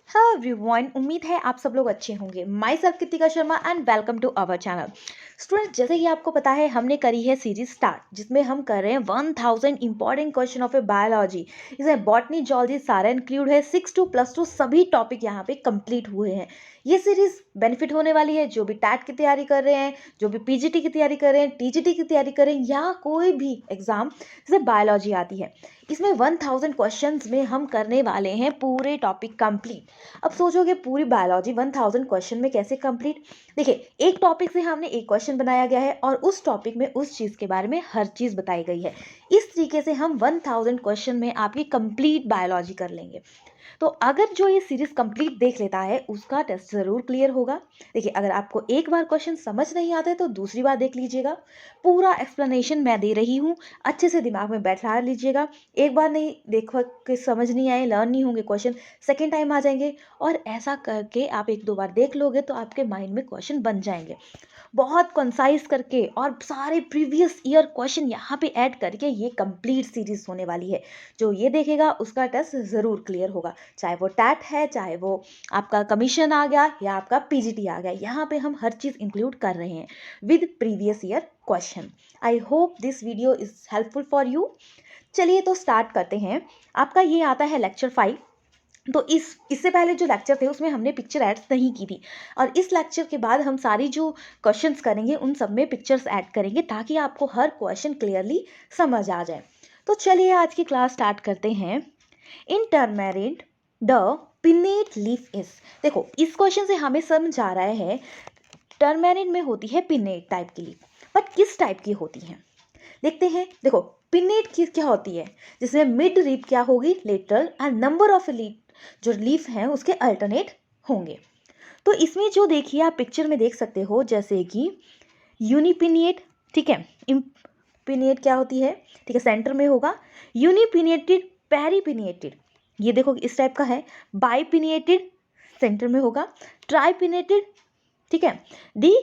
Hello everyone, उम्मीद है आप सब लोग अच्छे होंगे। Myself Kritika Sharma and welcome to our channel. Students, जैसे कि आपको पता है हमने करी है सीरीज स्टार्ट, जिसमें हम कर रहे हैं 1000 important question of A biology. इसमें बॉटनी, जूलॉजी सारा इंक्लूड है। 6 to +2 सभी टॉपिक यहाँ पे कंप्लीट हुए हैं। ये सीरीज बेनिफिट होने वाली है जो भी टैट की तैयारी कर रहे हैं, जो भी पीजीटी की तैयारी कर रहे हैं, टीजीटी की तैयारी कर रहे हैं, या कोई भी एग्जाम जैसे बायोलॉजी आती है। इसमें 1000 क्वेश्चंस में हम करने वाले हैं पूरे टॉपिक कंप्लीट। अब सोचोगे पूरी बायोलॉजी 1000 क्वेश्चन में कैसे कंप्लीट? देखिए, एक टॉपिक से हमने एक क्वेश्चन बनाया गया है और उस टॉपिक में उस चीज़ के बारे में हर चीज़ बताई गई है। इस तरीके से हम 1000 क्वेश्चन में आपकी कंप्लीट बायोलॉजी कर लेंगे। तो अगर जो ये सीरीज कंप्लीट देख लेता है उसका टेस्ट ज़रूर क्लियर होगा। देखिए, अगर आपको एक बार क्वेश्चन समझ नहीं आता है तो दूसरी बार देख लीजिएगा। पूरा एक्सप्लेनेशन मैं दे रही हूँ, अच्छे से दिमाग में बैठा लीजिएगा। एक बार नहीं देखो कि समझ नहीं आए, लर्न नहीं होंगे क्वेश्चन, सेकेंड टाइम आ जाएंगे। और ऐसा करके आप 1-2 बार देख लोगे तो आपके माइंड में क्वेश्चन बन जाएंगे। बहुत कंसाइज करके और सारे प्रीवियस ईयर क्वेश्चन यहाँ पे ऐड करके ये कंप्लीट सीरीज होने वाली है। जो ये देखेगा उसका टेस्ट ज़रूर क्लियर होगा, चाहे वो टैट है, चाहे वो आपका कमीशन आ गया या आपका पीजीटी आ गया। यहाँ पे हम हर चीज़ इंक्लूड कर रहे हैं with previous year question. I hope this video is helpful for you. चलिए तो स्टार्ट करते हैं। आपका ये आता है लेक्चर 5। तो इससे पहले जो लेक्चर थे उसमें हमने पिक्चर ऐड नहीं की थी, और इस लेक्चर के बाद हम सारी जो क्वेश्चंस करेंगे उन सब में पिक्चर्स ऐड करेंगे ताकि आपको हर क्वेश्चन क्लियरली समझ आ जाए। तो चलिए आज की क्लास स्टार्ट करते हैं। इन टर्मेरिन द पिनेट लीफ इज। देखो, इस क्वेश्चन से हमें समझ आ रहा है टर्मेरिन में होती है पिनेट टाइप की लीफ, बट किस टाइप की होती है देखते हैं। देखो, पिनेट की क्या होती है, जिसमें मिड लीफ क्या होगी, lateral, and number of leaf जो लीफ हैं उसके अल्टरनेट होंगे। तो इसमें जो देखिए आप पिक्चर में देख सकते हो, जैसे कि यूनिपिनिएट, ठीक है, इम्पिनिएट क्या होती है, ठीक है, सेंटर में होगा। यूनिपिनिएटेड, पेरीपिनिएटेड, ये देखो इस टाइप का है। बाइपिनिएटेड सेंटर में होगा। ट्राइपिनिएटेड, ठीक है, डी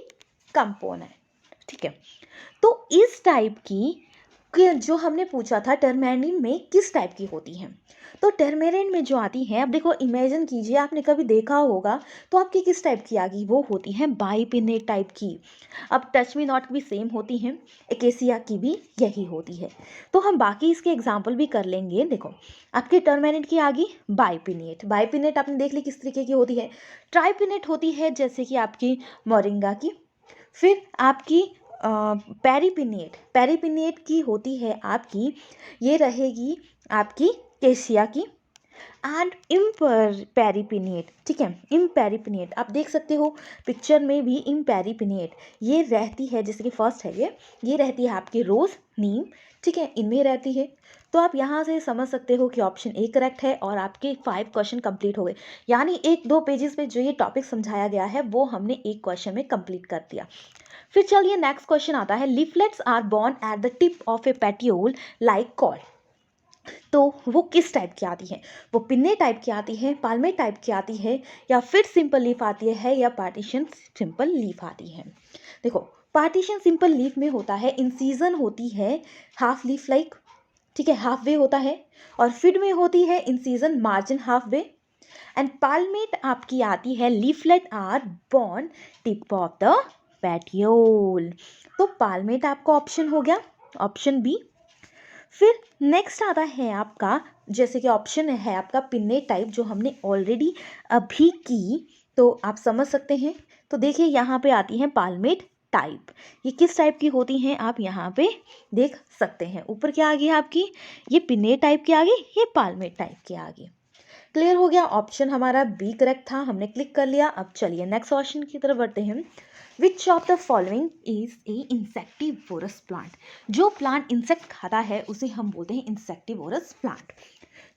कंपोनेंट, ठीक है। तो इस टाइप की जो हमने पूछा था टर्मेरिन में किस टाइप की होती हैं, तो टर्मेरिन में जो आती हैं, अब देखो इमेजिन कीजिए आपने कभी देखा होगा, तो आपकी किस टाइप की आ गई, वो होती हैं बाइपिनेट टाइप की। अब टच मी नॉट भी सेम होती हैं, एकेसिया की भी यही होती है। तो हम बाकी इसके एग्जाम्पल भी कर लेंगे। देखो, आपकी टर्मेरिन की आ गई बाइपिनेट। बाइपिनेट आपने देख ली किस तरीके की होती है। ट्राइपिनेट होती है जैसे कि आपकी मोरिंगा की। फिर आपकी पेरीपिनिएट, पेरीपिनिएट की होती है आपकी, ये रहेगी आपकी केसिया की। एंड पेरीपिनिएट, ठीक है, पेरीपिनिएट आप देख सकते हो पिक्चर में भी। पेरीपिनिएट ये रहती है, जैसे कि फर्स्ट है ये रहती है आपकी रोज, नीम, ठीक है, इनमें रहती है। तो आप यहाँ से समझ सकते हो कि ऑप्शन ए करेक्ट है और आपके 5 क्वेश्चन कंप्लीट हो गए। यानी 1-2 पेजेस में जो ये टॉपिक समझाया गया है वो हमने एक क्वेश्चन में कंप्लीट कर दिया। फिर चलिए नेक्स्ट क्वेश्चन आता है। Leaflets are borne at the tip of a petiole like cord. तो वो किस टाइप की आती है, वो पिन्ने टाइप की आती है, पाल्मे टाइप की आती है, या फिर सिंपल लीफ आती है, या पार्टीशन सिंपल लीफ आती है। देखो, पार्टीशन सिंपल लीफ में होता है इंसीजन होती है हाफ लीफ लाइक, ठीक है, हाफ वे होता है। और फिड में होती है incision margin half way. And palmate आपकी आती है leaflet are born tip of the petiole. तो पाल्मेट आपका ऑप्शन हो गया, ऑप्शन बी। फिर नेक्स्ट आता है आपका, जैसे कि ऑप्शन है आपका पिन्ने टाइप, जो हमने ऑलरेडी अभी की, तो आप समझ सकते हैं। तो देखिए यहाँ पे आती है पाल्मेट टाइप। ये किस टाइप की होती हैं आप यहाँ पे देख सकते हैं। ऊपर क्या आ गया आपकी, ये पिन्ने टाइप की आ गई, ये पाल्मेट टाइप की आ गई। क्लियर हो गया, ऑप्शन हमारा बी करेक्ट था, हमने क्लिक कर लिया। अब चलिए नेक्स्ट क्वेश्चन की तरफ बढ़ते हैं। विच of the following is a insectivorous plant. जो प्लांट इंसेक्ट खाता है उसे हम बोलते हैं इंसेक्टिवोरस प्लांट।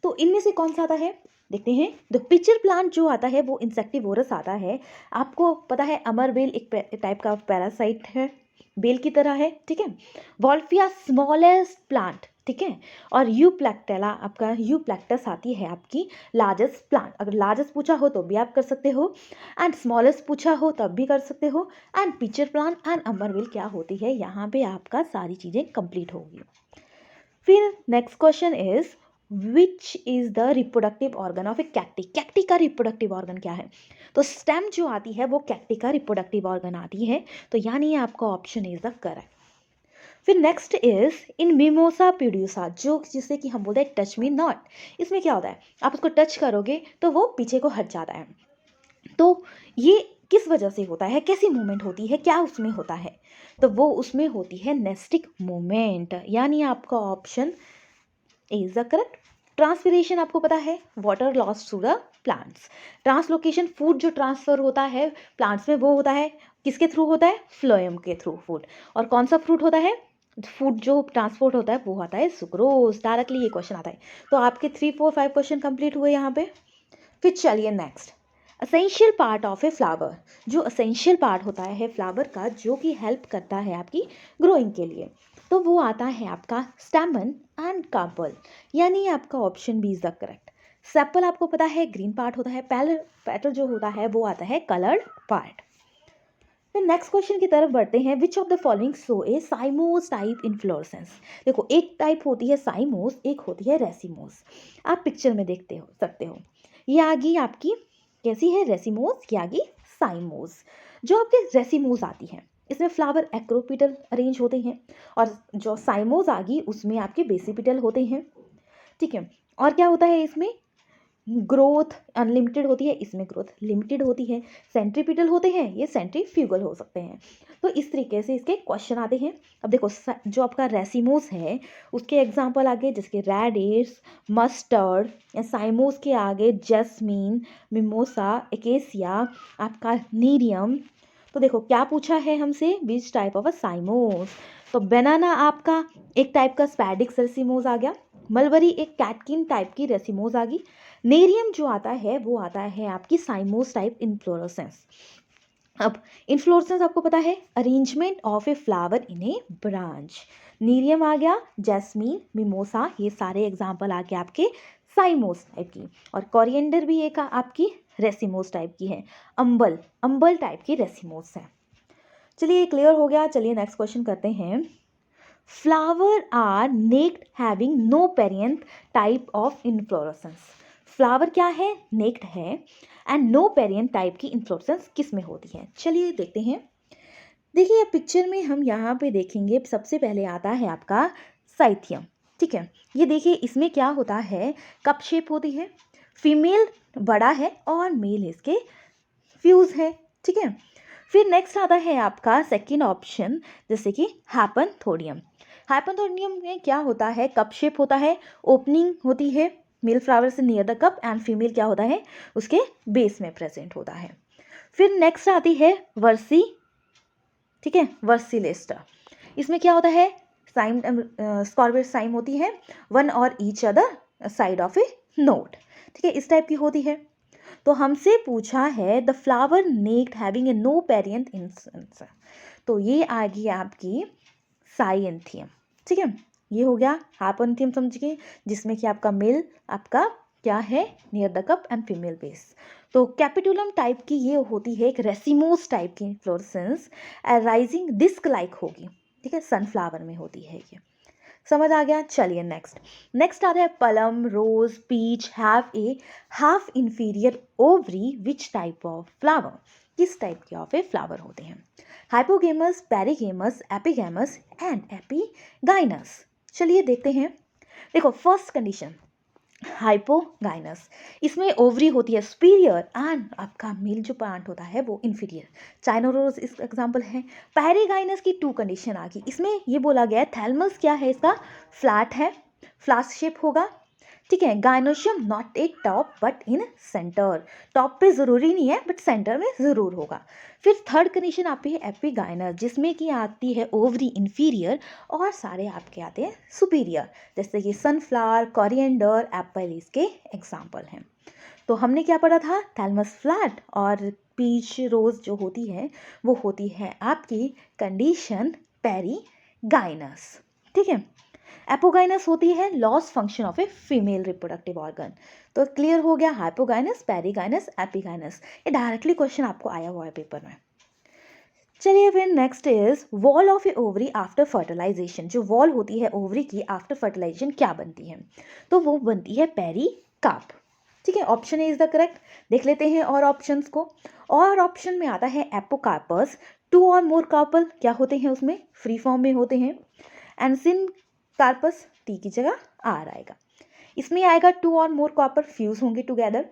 तो इनमें से कौन सा आता है देखते हैं। द पिचर प्लांट जो आता है वो इंसेक्टिवोरस आता है। आपको पता है अमरबेल एक टाइप का पैरासाइट है, बेल की तरह है, ठीक है। वॉल्फिया स्मॉलेस्ट प्लांट, ठीक है। और यूप्लैक्टेला आपका यूप्लैक्टस आती है आपकी लार्जेस्ट प्लांट। अगर लार्जेस्ट पूछा हो तो भी आप कर सकते हो, एंड स्मॉलेस्ट पूछा हो तब भी कर सकते हो। एंड पिचर प्लांट एंड अमरवेल क्या होती है, यहाँ पे आपका सारी चीज़ें कंप्लीट होगी। फिर next question is which is the reproductive organ of A cacti. Cacti का रिप्रोडक्टिव ऑर्गन क्या है? तो स्टेम जो आती है वो कैक्टी का रिप्रोडक्टिव ऑर्गन आती है, तो यानी आपका ऑप्शन इज द करेक्ट। फिर नेक्स्ट इज इन मिमोसा प्यूड्यूसा, जो जिसे कि हम बोलते हैं टच मी नॉट। इसमें क्या होता है, आप उसको टच करोगे तो वो पीछे को हट जाता है। तो ये किस वजह से होता है, कैसी मूवमेंट होती है, क्या उसमें होता है? तो वो उसमें होती है नेस्टिक मूवमेंट, यानी आपका option is the correct. Transpiration आपको पता है, water loss to the plants. Translocation, food जो ट्रांसफर होता है प्लांट्स में वो होता है किसके थ्रू होता है? फ्लोएम के थ्रू फूड। और कौन सा फ्रूट होता है, फूड जो ट्रांसपोर्ट होता है वो आता है सुक्रोज। डायरेक्टली ये क्वेश्चन आता है। तो आपके 3 4 5 क्वेश्चन कंप्लीट हुए यहाँ पे। फिर चलिए next, essential part of a flower. जो असेंशियल पार्ट होता है फ्लावर का, जो कि हेल्प करता है आपकी ग्रोइंग के लिए, तो वो आता है आपका स्टैमन एंड कार्पल, यानी आपका option B is the correct. Sepal आपको पता है ग्रीन पार्ट होता है, पेटल जो होता है वो आता है कलर्ड पार्ट। फिर नेक्स्ट क्वेश्चन की तरफ बढ़ते हैं, विच of the following show A साइमोस type inflorescence. देखो, एक टाइप होती है साइमोस, एक होती है रेसिमोस। आप पिक्चर में देखते हो सकते हो, ये आ गई आपकी कैसी है, रेसिमोस, ये आ गई साइमोस। जो आपके रेसिमोस आती है इसमें फ्लावर एक्रोपिटल अरेंज होते हैं, और जो साइमोस आ गई उसमें आपके बेसिपिटल होते हैं। ठीक है, और क्या होता है इसमें, ग्रोथ अनलिमिटेड होती है, इसमें ग्रोथ लिमिटेड होती है। सेंट्रीपिटल होते हैं, ये सेंट्रीफ्यूगल हो सकते हैं। तो इस तरीके से इसके क्वेश्चन आते हैं। अब देखो, जो आपका रेसिमोस है उसके एग्जांपल आगे जिसके रेडिस, मस्टर्ड, या साइमोस के आगे जैस्मीन, मिमोसा, एकेसिया, आपका नीरियम। तो देखो क्या पूछा है हमसे, विच टाइप ऑफ अ साइमोस। तो बनाना आपका एक टाइप का स्पैडिक्स रेसिमोस आ गया, मलबरी एक कैटकिन टाइप की रेसिमोस आ गई, नेरियम जो आता है वो आता है आपकी साइमोस टाइप इन्फ्लोरेसेंस। अब इन्फ्लोरेसेंस आपको पता है, arrangement of a flower in a branch. Nerium आ गया, जैस्मीन, मिमोसा, ये सारे एग्जाम्पल आ गए आपके साइमोस टाइप की। और कोरिएंडर भी एक आपकी रेसिमोस टाइप की है। अंबल, अंबल टाइप की रेसिमोस है। चलिए ये क्लियर हो गया। चलिए नेक्स्ट क्वेश्चन करते हैं, flower are naked having no perianth type of inflorescence. Flower क्या है, नेक्ड है, एंड नो पेरियंथ टाइप की इन्फ्लोरेसेंस किस में होती है? चलिए देखते हैं। देखिए पिक्चर में हम यहाँ पे देखेंगे, सबसे पहले आता है आपका साइथियम। ठीक है, ये देखिए इसमें क्या होता है, कप शेप होती है, फीमेल बड़ा है और मेल इसके फ्यूज है। ठीक है, फिर नेक्स्ट आता है आपका सेकंड ऑप्शन, जैसे कि हैपनथोडियम। हैपनथोडियम में क्या होता है, कप शेप होता है, ओपनिंग होती है मेल फ्लावर से near the cup, and female क्या होता है उसके बेस में प्रेजेंट होता है। फिर नेक्स्ट आती है वर्सी। ठीक है, वर्सिलेस्टा, इसमें क्या होता है, साइम स्कॉर्बियस साइम होती है, वन और each other side of A note. ठीक है, इस टाइप की होती है। तो हमसे पूछा है the flower naked having a no perianth incense, तो ये आ गई आपकी साइएंथियम। ठीक है, ये हो गया हाइपोन्थियम समझ गए, जिसमें कि आपका मेल आपका क्या है, near the cup and female base. तो कैपिटुलम टाइप की ये होती है एक रेसिमोस टाइप की फ्लोरेसेंस, राइजिंग डिस्क लाइक होगी। ठीक है, सनफ्लावर में होती है ये, समझ आ गया। चलिए नेक्स्ट, नेक्स्ट आता है plum, rose, peach have a half inferior ovary which type of flower, किस टाइप के ऑफ ए फ्लावर होते हैं? Hypogynous, perigynous, epigynous and epigynous. चलिए देखते हैं। देखो फर्स्ट कंडीशन हाइपोगाइनस, इसमें ओवरी होती है सुपीरियर, एंड आपका मेल जो प्लांट होता है वो इन्फीरियर। चाइनोरोज इस एग्जाम्पल है। पेरिगाइनस की 2 कंडीशन आ गई, इसमें ये बोला गया है थैलमस क्या है इसका, फ्लैट है, फ्लास्क शेप होगा। ठीक है, gynoecium not a top but in centre, top पे जरूरी नहीं है बट सेंटर में जरूर होगा। फिर थर्ड कंडीशन आपकी है एपिगाइनस, जिसमें कि आती है ओवरी इन्फीरियर और सारे आपके आते हैं सुपीरियर, जैसे कि सनफ्लावर, कोरिएंडर, एप्पल इसके एग्जाम्पल हैं। तो हमने क्या पढ़ा था, थैलमस फ्लैट, और पीच रोज जो होती है वो होती है आपकी कंडीशन पेरिगाइनस। ठीक है, एपोगाइनस होती है loss function of a female reproductive organ. तो क्लियर हो गया, हाइपोगाइनस, पेरिगाइनस, एपिगाइनस, ये डायरेक्टली क्वेश्चन आपको आया हुआ है पेपर में। चलिए फिर next is wall of a ovary after fertilization. जो वॉल होती है ओवरी की आफ्टर फर्टिलाइजेशन क्या बनती है? तो वो बनती है पेरिकार्प। ठीक है, option A is the correct. देख लेते हैं और ऑप्शंस को। और ऑप्शन में आता है एपोकार्पस, टू और मोर कार्पल क्या होते हैं उसमें? फ्री फॉर्म में होते हैं। एंड सिन कार्पस, टी की जगह आर आएगा। इसमें आएगा टू और मोर कार्पल फ्यूज होंगे टुगेदर।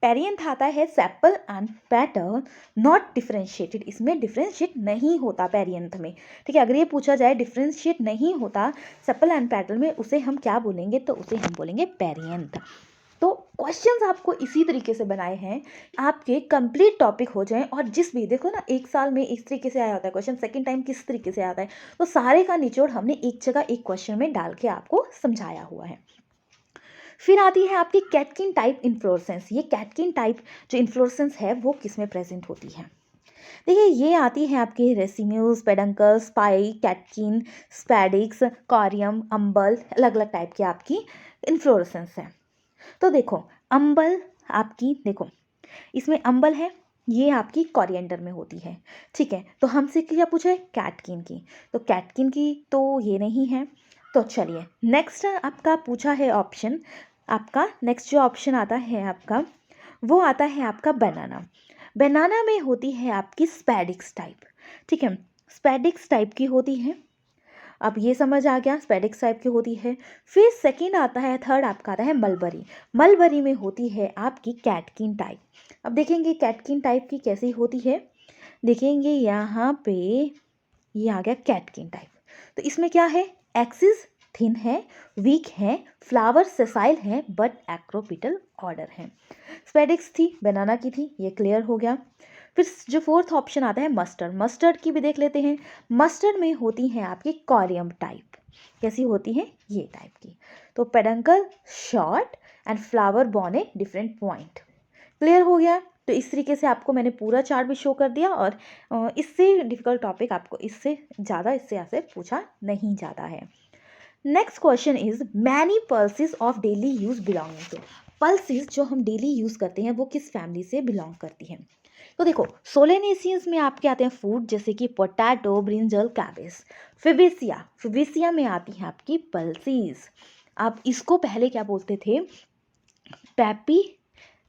पेरियंथ आता है sepal and petal not differentiated. इसमें डिफरेंशिएट नहीं होता पेरियंथ में। ठीक है, अगर ये पूछा जाए डिफरेंशिएट नहीं होता सेपल एंड पेटल में, उसे हम क्या बोलेंगे? तो उसे हम बोलेंगे पेरियंथ। तो क्वेश्चंस आपको इसी तरीके से बनाए हैं आपके कंप्लीट टॉपिक हो जाएं। और जिस भी देखो ना, एक साल में इस तरीके से आया होता है क्वेश्चन, सेकंड टाइम किस तरीके से आता है, तो सारे का निचोड़ हमने एक जगह एक क्वेश्चन में डाल के आपको समझाया हुआ है। फिर आती है आपकी कैटकिन टाइप इन्फ्लोरेसेंस। ये कैटकिन टाइप जो इन्फ्लोरेसेंस है वो किस में प्रेजेंट होती है? देखिए, ये आती है आपके रेसिम्यूज, पेडंकल, स्पाई, कैटकिन, स्पैडिक्स, कॉरियम, अम्बल, अलग अलग टाइप की आपकी इन्फ्लोरेसेंस है। तो देखो, अम्बल आपकी, देखो इसमें अम्बल है, ये आपकी कोरिएंडर में होती है। ठीक है, तो हमसे क्या पूछा है? कैटकिन की। तो कैटकिन की तो ये नहीं है। तो चलिए नेक्स्ट आपका पूछा है ऑप्शन। आपका नेक्स्ट जो ऑप्शन आता है आपका, वो आता है आपका बनाना। बनाना में होती है आपकी स्पैडिक्स टाइप। ठीक है, स्पैडिक्स टाइप की होती है। अब ये समझ आ गया, स्पैडिक्स टाइप की होती है। फिर सेकंड आता है, थर्ड आपका आता है मलबरी। मलबरी में होती है आपकी कैटकिन टाइप। अब देखेंगे कैटकिन टाइप की कैसी होती है। देखेंगे यहाँ पे, ये आ गया कैटकिन टाइप। तो इसमें क्या है? एक्सिस थिन है, वीक है, फ्लावर सेसाइल है, बट एक्रोपिटल ऑर्डर है। स्पेडिक्स थी, बनाना की थी, ये क्लियर हो गया। फिर जो फोर्थ ऑप्शन आता है मस्टर्ड। मस्टर्ड की भी देख लेते हैं। मस्टर्ड में होती है आपकी कॉरियम टाइप। कैसी होती है? ये टाइप की। तो peduncle short and flower Bon a different point. Clear हो गया। तो इस तरीके से आपको मैंने पूरा चार्ट भी शो कर दिया। और इससे डिफिकल्ट टॉपिक आपको इससे ज़्यादा इससे ऐसे पूछा नहीं जाता है। Next question is many pulses of daily use belonging to. Pulses जो हम डेली यूज करते हैं वो किस फैमिली से बिलोंग करती हैं? तो देखो, सोलेनेसियंस में आपके आते हैं फूड, जैसे कि पोटैटो, ब्रिंजल, कैबेज। फिबिसिया, फिबिसिया में आती है आपकी पल्सेस। आप इसको पहले क्या बोलते थे? पैपी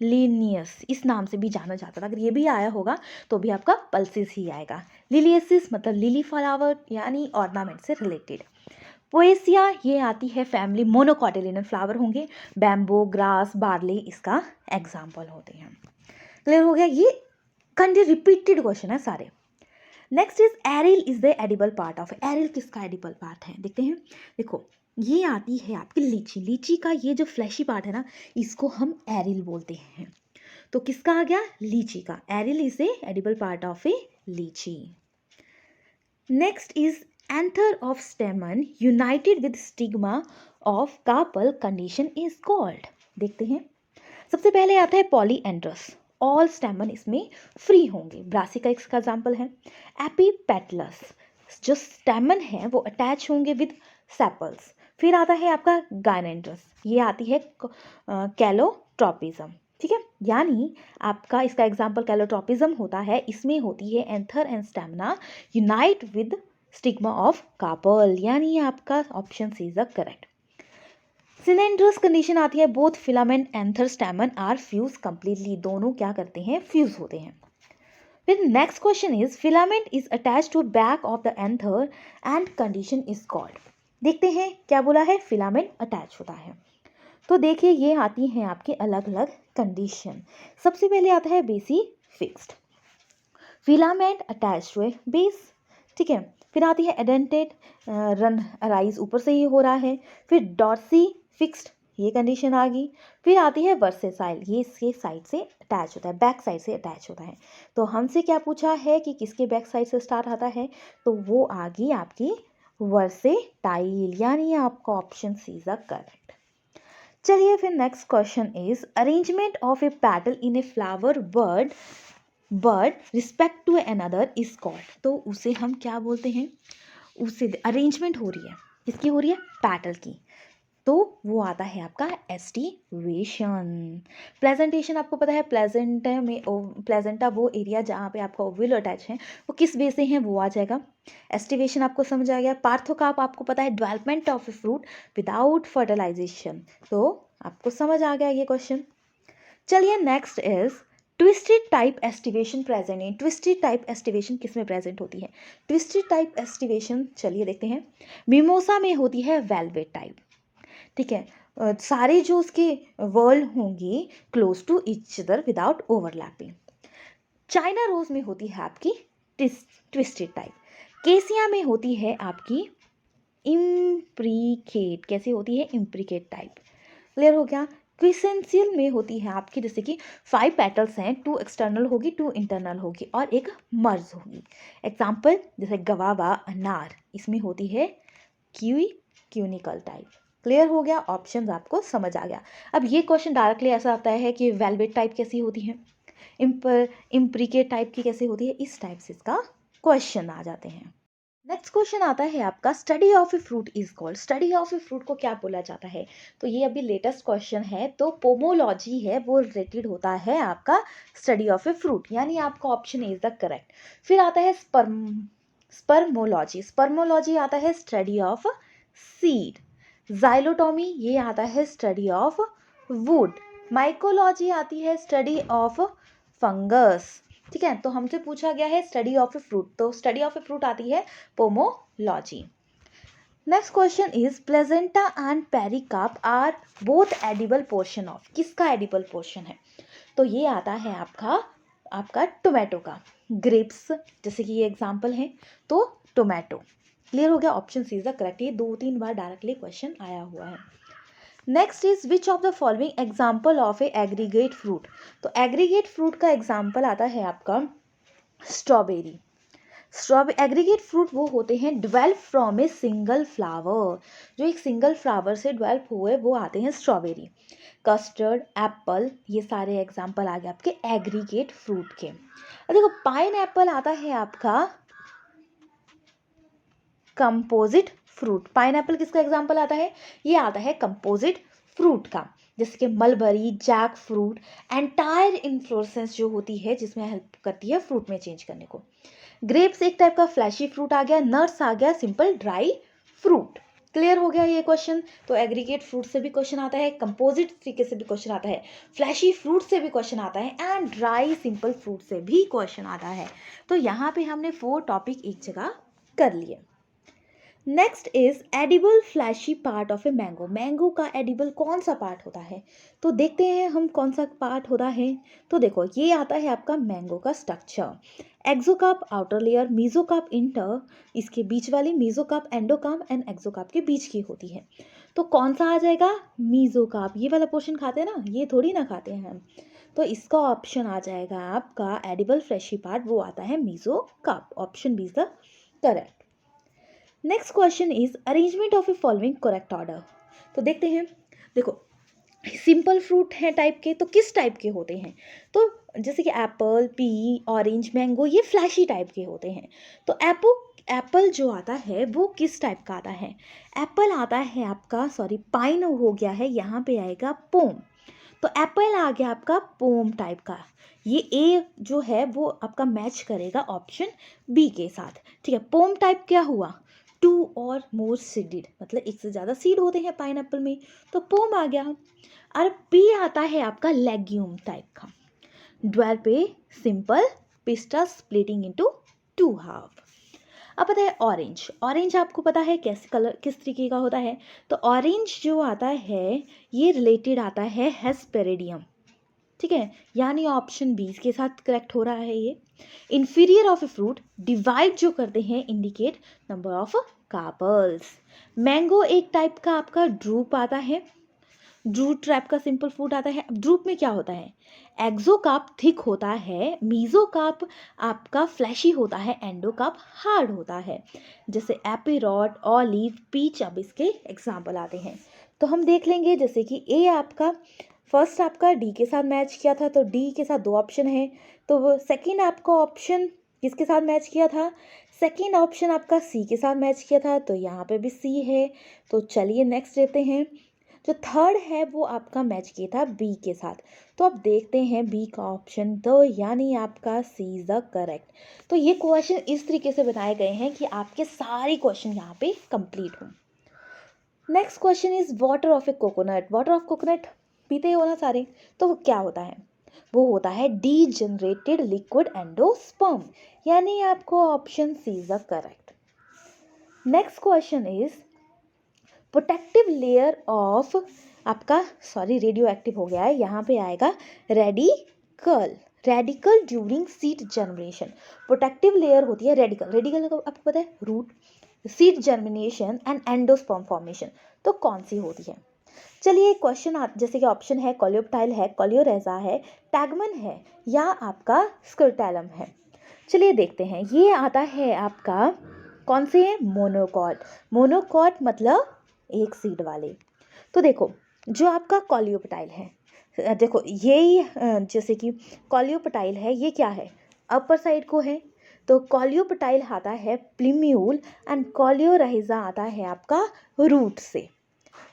लीनियस, इस नाम से भी जाना जाता था। अगर ये भी आया होगा तो भी आपका पल्सेस ही आएगा। लिलियसिस मतलब लिली फ्लावर, यानी ऑर्नामेंट से रिलेटेड। पोएसिया, ये आती है फैमिली, मोनोकॉटिलियन फ्लावर होंगे। बैम्बो, ग्रास, बार्ली इसका एग्जाम्पल होते हैं। क्लियर हो गया? ये रिपीटेड क्वेश्चन है सारे। Next is aryl is the edible part of. Aryl किसका एडिबल पार्ट है? देखते हैं। देखो, ये आती है आपकी लीची। लीची का ये जो फ्लैशी पार्ट है ना, इसको हम एरिल बोलते हैं। तो किसका आ गया? लीची का। Aril is a edible part of a lychee. Next is anther of stamen united with stigma of carpel condition is called. देखते हैं। सबसे पहले आता है पॉलीएंड्रस। ऑल स्टेमन इसमें फ्री होंगे। ब्रासिका इसका एग्जाम्पल है। एपीपेटलस, जो स्टेमन है वो अटैच होंगे विद सेपल्स। फिर आता है आपका गायनेंड्रस, ये आती है कैलोट्रोपिज्म। ठीक है, यानी आपका इसका एग्जाम्पल कैलोट्रोपिज्म होता है। इसमें होती है anther and stamina unite with stigma of carpel, यानी आपका option C is the correct. Synandrous condition आती है, both filament anther stamen are fuse completely. दोनों क्या करते हैं? फ्यूज होते हैं। फिर next question is filament is attach to back of the anther and condition is called. देखते हैं क्या बोला है? फिलामेंट अटैच होता है। तो देखिए, ये आती हैं आपके अलग अलग कंडीशन। सबसे पहले आता है basifixed, filament attach to a base. ठीक है, फिर आती है एडेंटेड, रन अराइज ऊपर से ही हो रहा है। फिर डॉर्सी फिक्स्ड, ये कंडीशन आ गई। फिर आती है वर्सेसाइल, ये इसके साइड से अटैच होता है, बैक साइड से अटैच होता है। तो हमसे क्या पूछा है कि किसके बैक साइड से स्टार्ट आता है? तो वो आ गई आपकी वर्सेटाइल, यानी आपका ऑप्शन सी इज करेक्ट। चलिए फिर next question is arrangement of a petal in a flower bird respect to another is called. तो उसे हम क्या बोलते हैं? उसे अरेंजमेंट हो रही है, किसकी हो रही है? पेटल की। तो वो आता है आपका एस्टिवेशन। प्लेजेंटेशन आपको पता है, प्लेजेंटा वो एरिया जहाँ पे आपका ओव्यूल अटैच है वो किस वे से है, वो आ जाएगा। एस्टिवेशन आपको समझ आ गया। पार्थोकार्प आपको पता है development of a fruit without fertilization, तो आपको समझ आ गया ये क्वेश्चन। चलिए next is twisted type aestivation present in. Twisted type aestivation किस में प्रेजेंट होती है? ट्विस्टेड टाइप एस्टिवेशन चलिए देखते हैं। मिमोसा में होती है वेलवेट टाइप, ठीक है। सारे जो उसके वर्ल्ड होंगी close to each other without overlapping. China rose में होती है आपकी ट्विस्टेड टाइप। केसिया में होती है आपकी इम्प्रीकेट, कैसी होती है? इम्प्रीकेट टाइप। क्लियर हो गया। क्रिसेंसियल में होती है आपकी, जैसे कि 5 पेटल्स हैं, 2 एक्सटर्नल होगी 2 इंटरनल होगी और एक मर्ज होगी। एग्जाम्पल जैसे गवावा, अनार, इसमें होती है क्यूनिकल टाइप। क्लियर हो गया, ऑप्शंस आपको समझ आ गया। अब ये क्वेश्चन डायरेक्टली ऐसा आता है कि वेलवेट टाइप कैसी होती है, इम्प्रीकेट टाइप की कैसे होती है, इस टाइप से इसका क्वेश्चन आ जाते हैं। नेक्स्ट क्वेश्चन आता है आपका study of a fruit is called. Study of a fruit को क्या बोला जाता है? तो ये अभी लेटेस्ट क्वेश्चन है, तो पोमोलॉजी है वो रिलेटेड होता है आपका स्टडी ऑफ ए फ्रूट, यानी आपका ऑप्शन इज द करेक्ट। फिर आता है स्पर्मोलॉजी। स्पर्मोलॉजी आता है स्टडी ऑफ सीड। जाइलोटॉमी ये आता है स्टडी ऑफ वुड। माइकोलॉजी आती है स्टडी ऑफ फंगस, ठीक है। तो हमसे पूछा गया है स्टडी ऑफ ए फ्रूट, तो स्टडी ऑफ ए फ्रूट आती है pomology. Next question is placenta and pericarp are both edible portion of. किसका एडिबल पोर्शन है? तो ये आता है आपका टोमेटो का। ग्रेप्स जैसे कि ये एग्जांपल है, तो टोमेटो। क्लियर हो गया, option C is the correct. ये 2-3 बार डायरेक्टली क्वेश्चन आया हुआ है। Next is which of the following example of a aggregate fruit. तो एग्रीगेट फ्रूट का एग्जाम्पल आता है आपका स्ट्रॉबेरी। एग्रीगेट फ्रूट वो होते हैं develop from a single flower, जो एक सिंगल फ्लावर से डेवलप हुए वो आते हैं स्ट्रॉबेरी। कस्टर्ड, एप्पल, ये सारे एग्जाम्पल आ गए आपके एग्रीगेट फ्रूट के। और देखो पाइन एप्पल आता है आपका कंपोजिट फ्रूट। पाइनएप्पल किसका एग्जांपल आता है? ये आता है कंपोजिट फ्रूट का, जैसे कि mulberry, jackfruit, entire inflorescence जो होती है जिसमें हेल्प करती है फ्रूट में चेंज करने को। ग्रेप्स एक टाइप का फ्लैशी फ्रूट आ गया, नट्स आ गया सिंपल ड्राई फ्रूट। क्लियर हो गया ये क्वेश्चन। तो एग्रीगेट फ्रूट से भी क्वेश्चन आता है, कंपोजिट तरीके से भी क्वेश्चन आता है, फ्लैशी फ्रूट से भी क्वेश्चन आता है, एंड ड्राई सिंपल फ्रूट से भी क्वेश्चन आता है। तो यहाँ पे हमने 4 टॉपिक एक जगह कर लिए। Next is edible fleshy part of a mango. Mango का एडिबल कौन सा पार्ट होता है? तो देखते हैं हम कौन सा पार्ट होता है। तो देखो ये आता है आपका मैंगो का structure. एक्सोकार्प outer layer, mesocarp inter, इसके बीच वाली मीजोकार्प एंडोकार्प एंड एक्सोकार्प के बीच की होती है। तो कौन सा आ जाएगा? मीजोकार्प। ये वाला पोर्शन खाते हैं ना, ये थोड़ी ना खाते हैं हम। तो इसका ऑप्शन आ जाएगा आपका एडिबल फ्लैशी पार्ट, वो आता है mesocarp. Option B is the correct. Next question is arrangement of a following correct order. तो देखते हैं, देखो सिंपल फ्रूट है टाइप के, तो किस टाइप के होते हैं? तो जैसे कि एप्पल, पी, ऑरेंज, मैंगो, ये फ्लैशी टाइप के होते हैं। तो एप्पल जो आता है वो किस टाइप का आता है? एप्पल आता है आपका, सॉरी पाइन हो गया है, यहाँ पे आएगा पोम। तो एप्पल आ गया आपका पोम टाइप का। ये ए जो है वो आपका मैच करेगा ऑप्शन बी के साथ, ठीक है। पोम टाइप क्या हुआ? 2 और मोर सीडेड, मतलब एक से ज़्यादा सीड होते हैं पाइनएप्पल में, तो पोम आ गया। और पी आता है आपका लेग्यूम टाइप का, ड्वेल पे सिंपल पिस्ता स्प्लिटिंग इनटू 2 हाफ। अब पता है ऑरेंज। ऑरेंज आपको पता है कैसे कलर किस तरीके का होता है? तो ऑरेंज जो आता है ये रिलेटेड आता है हेस्पेरिडियम, ठीक है, यानी ऑप्शन बी के साथ करेक्ट हो रहा है ये। Inferior of a fruit divide जो करते हैं indicate number of carpels. Mango एक टाइप का आपका ड्रूप आता है, ड्रूप टाइप का सिंपल फ्रूट आता है। अब ड्रूप में क्या होता है? एक्सोकार्प थिक होता है, मीजोकार्प आपका फ्लैशी होता है, एंडोकार्प हार्ड होता है। जैसे एपिरॉट, ऑलिव, पीच, अब इसके एग्जाम्पल आते हैं। तो हम देख लेंगे, जैसे कि ए आपका फर्स्ट आपका डी के साथ मैच किया था, तो डी के साथ 2 ऑप्शन है। तो वो सेकेंड आपका ऑप्शन किसके साथ मैच किया था? सेकेंड ऑप्शन आपका सी के साथ मैच किया था, तो यहाँ पे भी सी है। तो चलिए नेक्स्ट लेते हैं, जो थर्ड है वो आपका मैच किया था बी के साथ। तो अब देखते हैं बी का ऑप्शन, तो यानी आपका सी इज द करेक्ट। तो ये क्वेश्चन इस तरीके से बनाए गए हैं कि आपके सारे क्वेश्चन यहाँ पे कंप्लीट हों। Next question is water of A coconut. Water of coconut पीते हो ना सारे, तो वो क्या होता है? वो होता है डीजनरेटेड लिक्विड एंडोस्पर्म, यानी आपको option C is the correct. Next question is protective layer of आपका, सॉरी रेडियो एक्टिव हो गया है, यहाँ पे आएगा radicle during seed germination. Protective layer होती है रेडिकल, रेडिकल का आपको पता है root, seed germination and endosperm formation, तो कौन सी होती है? चलिए क्वेश्चन जैसे कि ऑप्शन है कोलियोप्टाइल है, कोलियोरेजा है, टैगमन है या आपका स्क्रोटैलम है। चलिए देखते हैं, ये आता है आपका कौन से है? मोनोकॉट। मोनोकॉट मतलब एक सीड वाले। तो देखो जो आपका कोलियोप्टाइल है, देखो यही जैसे कि कोलियोप्टाइल है, ये क्या है? अपर साइड को है, तो कोलियोप्टाइल आता है प्लीम्यूल एंड कोलियोरेजा आता है आपका रूट से,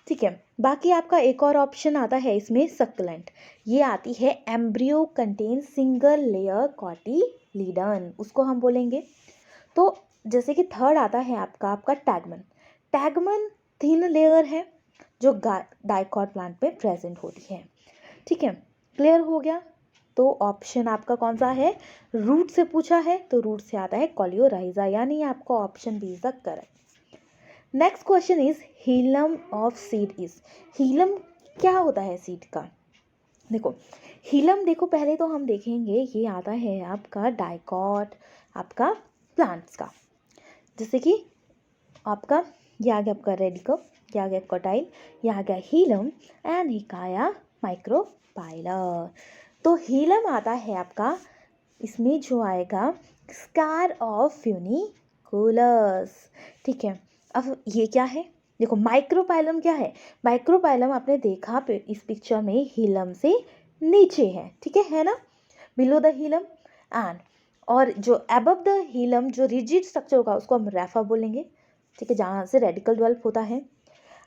ठीक है। बाकी आपका एक और ऑप्शन आता है इसमें सक्लेंट, ये आती है embryo contain single layer cotyledon, उसको हम बोलेंगे। तो जैसे कि थर्ड आता है आपका टैगमन। टैगमन थिन लेयर है जो डाइकॉट प्लांट पे प्रेजेंट होती है, ठीक है। क्लियर हो गया? तो ऑप्शन आपका कौन सा है? रूट से पूछा है, तो रूट से आता है कोलियोराइजा, यानी आपका option B is the correct. Next question is hilum of seed is. Hilum क्या होता है सीड का? देखो हीलम, देखो पहले तो हम देखेंगे ये आता है आपका डाइकॉट आपका प्लांट्स का, जैसे कि आपका ये आ गया आपका रेडिकल, ये आ गया कोटाइल, ये आ गया हीलम एंड हिकाया माइक्रोपाइलर। तो हीलम आता है आपका, इसमें जो आएगा स्कार ऑफ फ्यूनिकुलस, ठीक है। अब ये क्या है? देखो माइक्रोपाइलम क्या है? माइक्रोपाइलम आपने देखा इस पिक्चर में हीलम से नीचे है, ठीक है ना, बिलो द हीलम एंड, और जो अबव द हीलम जो रिजिड स्ट्रक्चर होगा उसको हम रेफा बोलेंगे, ठीक है, जहाँ से रेडिकल डेवलप होता है।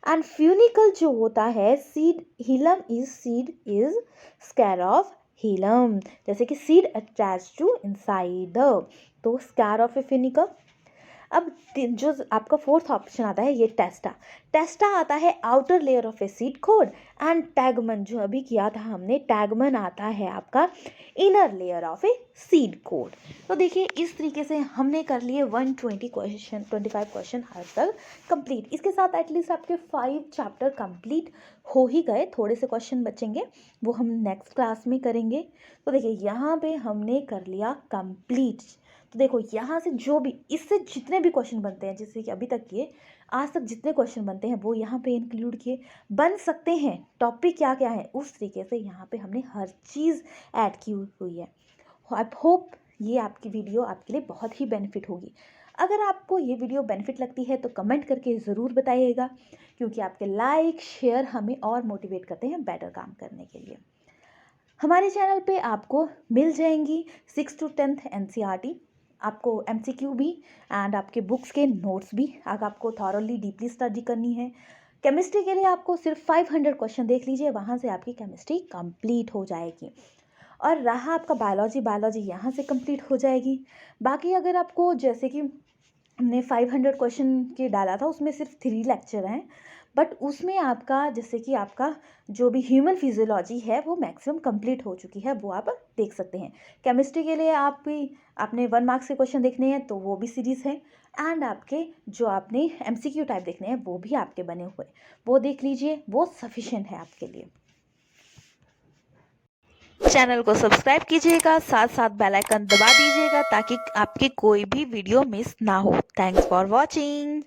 एंड फ्यूनिकल जो होता है seed, hilum is seed is scar of hilum, जैसे कि seed attach to inside the, तो स्कैर ऑफ ए फ्यूनिकल। अब जो आपका फोर्थ ऑप्शन आता है ये टेस्टा। टेस्टा आता है outer layer of a seed coat and tegmen जो अभी किया था हमने, टैगमन आता है आपका inner layer of a seed coat. तो देखिए इस तरीके से हमने कर लिए 120 क्वेश्चन, 25 क्वेश्चन हर तक कंप्लीट। इसके साथ एटलीस्ट आपके 5 चैप्टर कंप्लीट हो ही गए, थोड़े से क्वेश्चन बचेंगे वो हम नेक्स्ट क्लास में करेंगे। तो देखिए यहाँ पे हमने कर लिया कंप्लीट। तो देखो यहाँ से जो भी इससे जितने भी क्वेश्चन बनते हैं, जैसे कि अभी तक किए आज तक जितने क्वेश्चन बनते हैं वो यहाँ पे इंक्लूड किए, बन सकते हैं, टॉपिक क्या क्या है उस तरीके से यहाँ पे हमने हर चीज़ ऐड की हुई है। आई होप ये आपकी वीडियो आपके लिए बहुत ही बेनिफिट होगी। अगर आपको ये वीडियो बेनिफिट लगती है तो कमेंट करके ज़रूर बताइएगा, क्योंकि आपके लाइक शेयर हमें और मोटिवेट करते हैं बेटर काम करने के लिए। हमारे चैनल पे आपको मिल जाएंगी 6 to 10th NCERT, आपको MCQ भी एंड आपके बुक्स के नोट्स भी, अगर आपको थॉरली डीपली स्टडी करनी है। केमिस्ट्री के लिए आपको सिर्फ 500 क्वेश्चन देख लीजिए, वहाँ से आपकी केमिस्ट्री कंप्लीट हो जाएगी। और रहा आपका बायोलॉजी, बायोलॉजी यहाँ से कंप्लीट हो जाएगी। बाकी अगर आपको जैसे कि हमने 500 क्वेश्चन के डाला था उसमें सिर्फ 3 लेक्चर हैं, बट उसमें आपका जैसे कि आपका जो भी ह्यूमन फिजियोलॉजी है वो मैक्सिमम कंप्लीट हो चुकी है, वो आप देख सकते हैं। केमिस्ट्री के लिए आप भी आपने 1 मार्क्स के क्वेश्चन देखने हैं तो वो भी सीरीज़ है, एंड आपके जो आपने MCQ टाइप देखने हैं वो भी आपके बने हुए, वो देख लीजिए, वो सफिशिएंट है आपके लिए। चैनल को सब्सक्राइब कीजिएगा, साथ साथ बेल आइकन दबा दीजिएगा ताकि आपकी कोई भी वीडियो मिस ना हो। Thanks for watching.